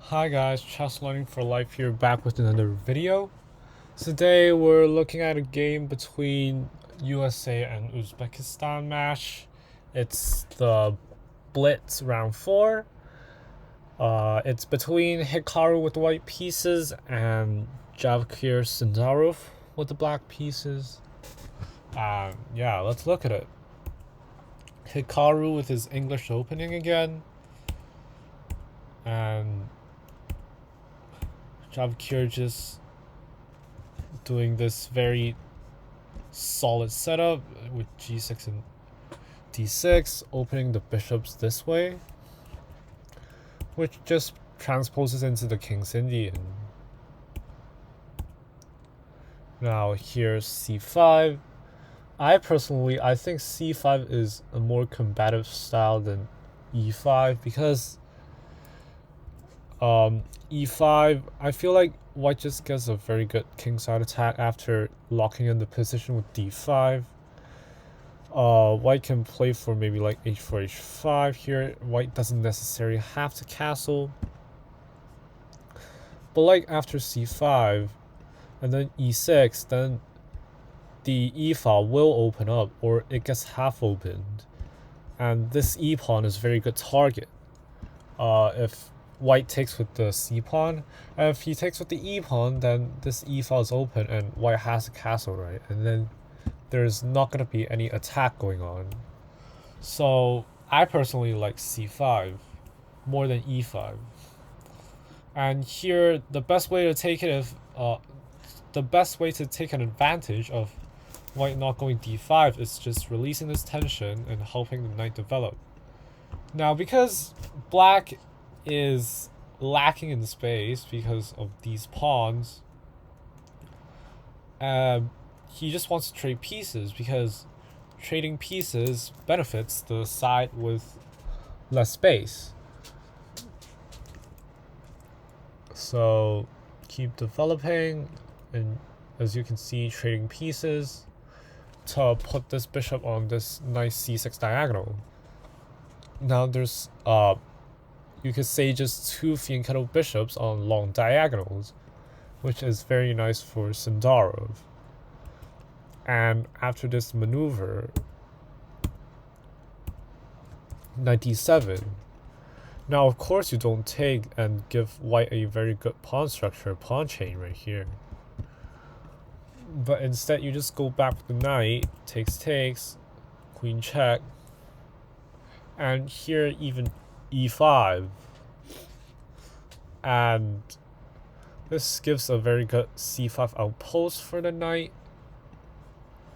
Hi guys, Chess Learning for Life here, back with another video. Today we're looking at a game between USA and Uzbekistan match. It's the blitz round 4. It's between Hikaru with the white pieces and Javokhir Sindarov with the black pieces. Yeah, let's look at it. Hikaru with his English opening again, and Javokhir just doing this very solid setup with g6 and d6, opening the bishops this way, which just transposes into the King's Indian. Now here's c5. I think c5 is a more combative style than e5 because e5, I feel like white just gets a very good kingside attack after locking in the position with d5. White can play for maybe like h4, h5 here. White doesn't necessarily have to castle. But like after c5 and then e6, then the e file will open up, or it gets half opened. And this e pawn is a very good target. If white takes with the c pawn, and if he takes with the e pawn, then this e file is open and white has a castle, right? And then there's not going to be any attack going on. So I personally like c5 more than e5. And here the best way to take it if the best way to take an advantage of white not going d5 is just releasing this tension and helping the knight develop. Now because black is lacking in space because of these pawns, he just wants to trade pieces because trading pieces benefits the side with less space. So keep developing, and as you can see, trading pieces to put this bishop on this nice c6 diagonal. Now there's you could say just two fianchetto bishops on long diagonals, which is very nice for Sindarov. And after this maneuver, knight d7. Now of course you don't take and give white a very good pawn structure, pawn chain right here. But instead you just go back with the knight, takes, queen check, and here even e5. And this gives a very good c5 outpost for the knight.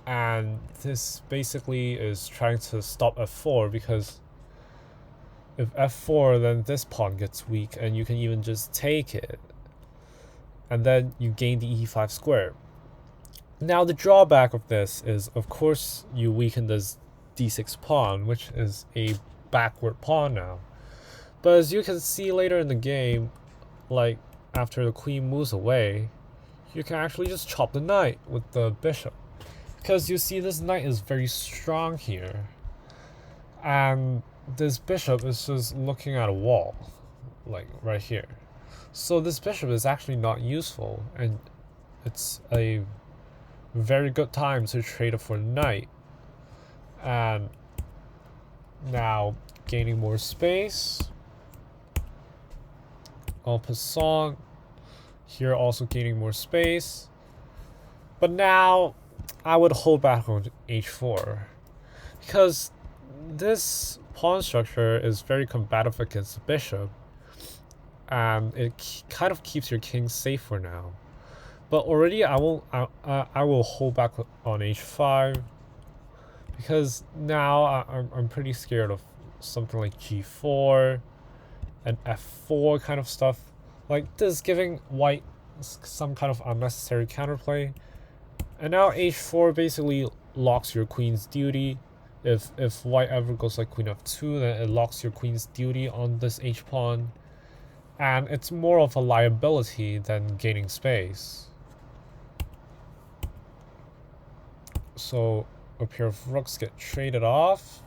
And this basically is trying to stop f4, because if f4, then this pawn gets weak and you can even just take it. And then you gain the e5 square. Now the drawback of this is, of course, you weaken this d6 pawn, which is a backward pawn now. But as you can see later in the game, like after the queen moves away, you can actually just chop the knight with the bishop. Because you see this knight is very strong here. And this bishop is just looking at a wall, like right here. So this bishop is actually not useful, and it's a very good time to trade it for knight. And now gaining more space. En passant, here also gaining more space. But now I would hold back on h4, because this pawn structure is very combative against the bishop, and it kind of keeps your king safe for now. But already I will hold back on h5, because now I'm pretty scared of something like g4 and f4 kind of stuff. Like this giving white some kind of unnecessary counterplay. And now h4 basically locks your queen's duty. If white ever goes like queen f2, then it locks your queen's duty on this h pawn. And it's more of a liability than gaining space. So a pair of rooks get traded off.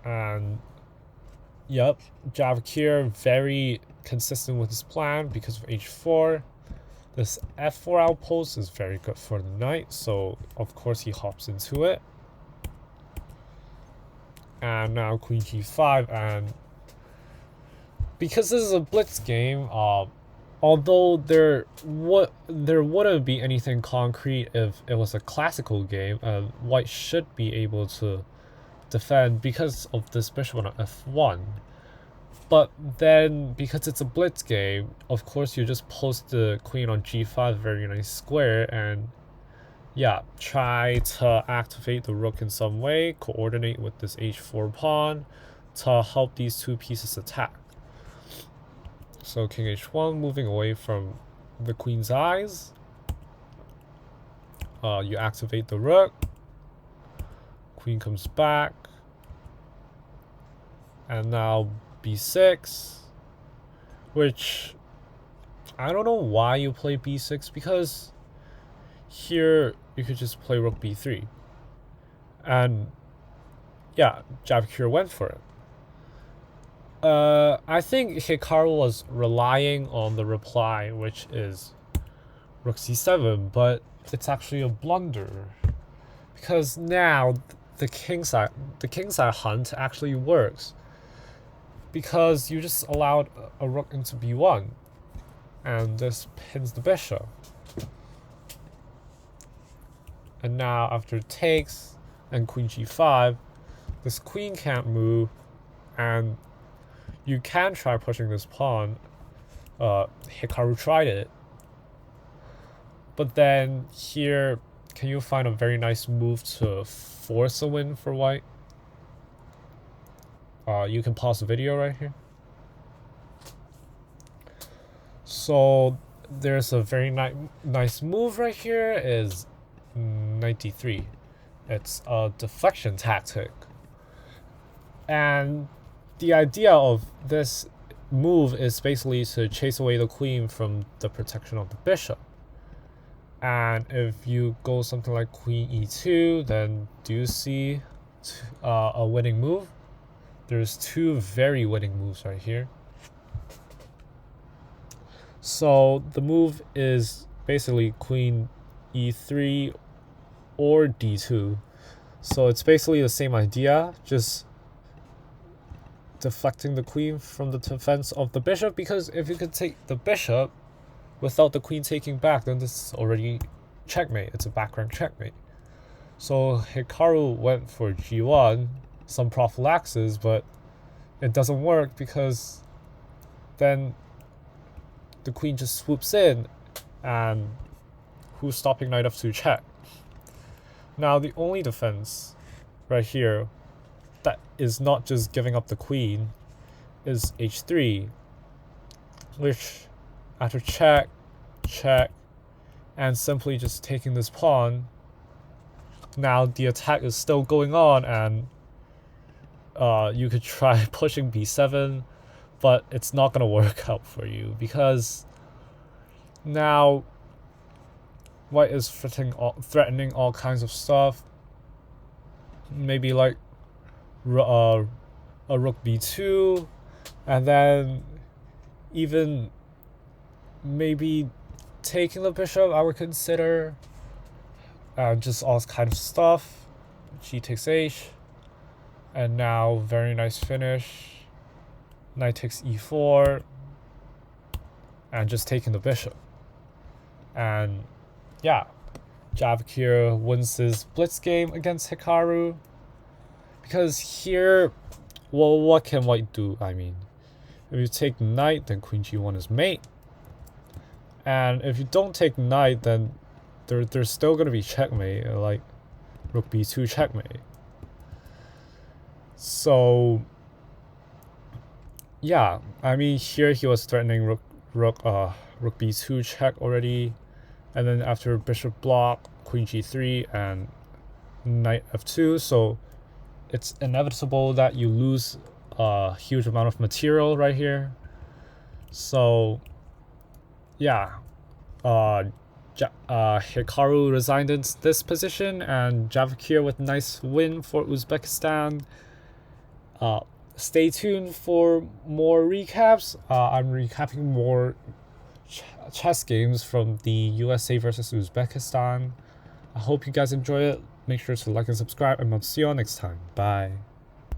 And Yep, Javokhir very consistent with his plan because of h4. This f4 outpost is very good for the knight, so of course he hops into it. And now queen g5, and because this is a blitz game, although there wouldn't be anything concrete if it was a classical game, white should be able to defend because of this bishop on f1. But then, because it's a blitz game, of course you just post the queen on g5, very nice square, and yeah, try to activate the rook in some way, coordinate with this h4 pawn to help these two pieces attack. So king h1, moving away from the queen's eyes. You activate the rook. Queen comes back. And now b6. Which, I don't know why you play b6, because here you could just play rook b3. And yeah, Javokhir went for it. I think Hikaru was relying on the reply, which is rook c7, but it's actually a blunder, because now the kingside hunt actually works, because you just allowed a rook into b1, and this pins the bishop. And now after takes and queen g5, this queen can't move, and you can try pushing this pawn. Hikaru tried it. But then here, can you find a very nice move to force a win for white? You can pause the video right here. So there's a very nice move right here, is knight d3. It's a deflection tactic. And the idea of this move is basically to chase away the queen from the protection of the bishop. And if you go something like queen e2, then do you see a winning move? There's two very winning moves right here. So the move is basically queen e3 or d2. So it's basically the same idea, just deflecting the queen from the defense of the bishop, because if you could take the bishop without the queen taking back, then this is already checkmate. It's a back rank checkmate. So Hikaru went for g1, some prophylaxis, but it doesn't work, because then the queen just swoops in, and who's stopping knight f2 check? Now the only defense right here that is not just giving up the queen is h3, which after check, and simply just taking this pawn, now the attack is still going on, and you could try pushing b7, but it's not going to work out for you, because now white is threatening all kinds of stuff. Maybe like a rook b2, and then even maybe taking the bishop I would consider, just all kind of stuff. G takes h, and now very nice finish, knight takes e4, and just taking the bishop. And yeah, Javokhir wins his blitz game against Hikaru. Because here, well, what can white do? I mean, if you take knight, then queen g1 is mate. And if you don't take knight, then there's still going to be checkmate, like rook b2 checkmate. So yeah, I mean, here he was threatening rook b2 check already, and then after bishop block, queen g3 and knight f2. So it's inevitable that you lose a huge amount of material right here. So yeah, Hikaru resigned in this position, and Javokhir with nice win for Uzbekistan. stay tuned for more recaps. I'm recapping more chess games from the USA versus Uzbekistan. I hope you guys enjoy it. Make sure to like and subscribe, and I'll see you all next time. Bye.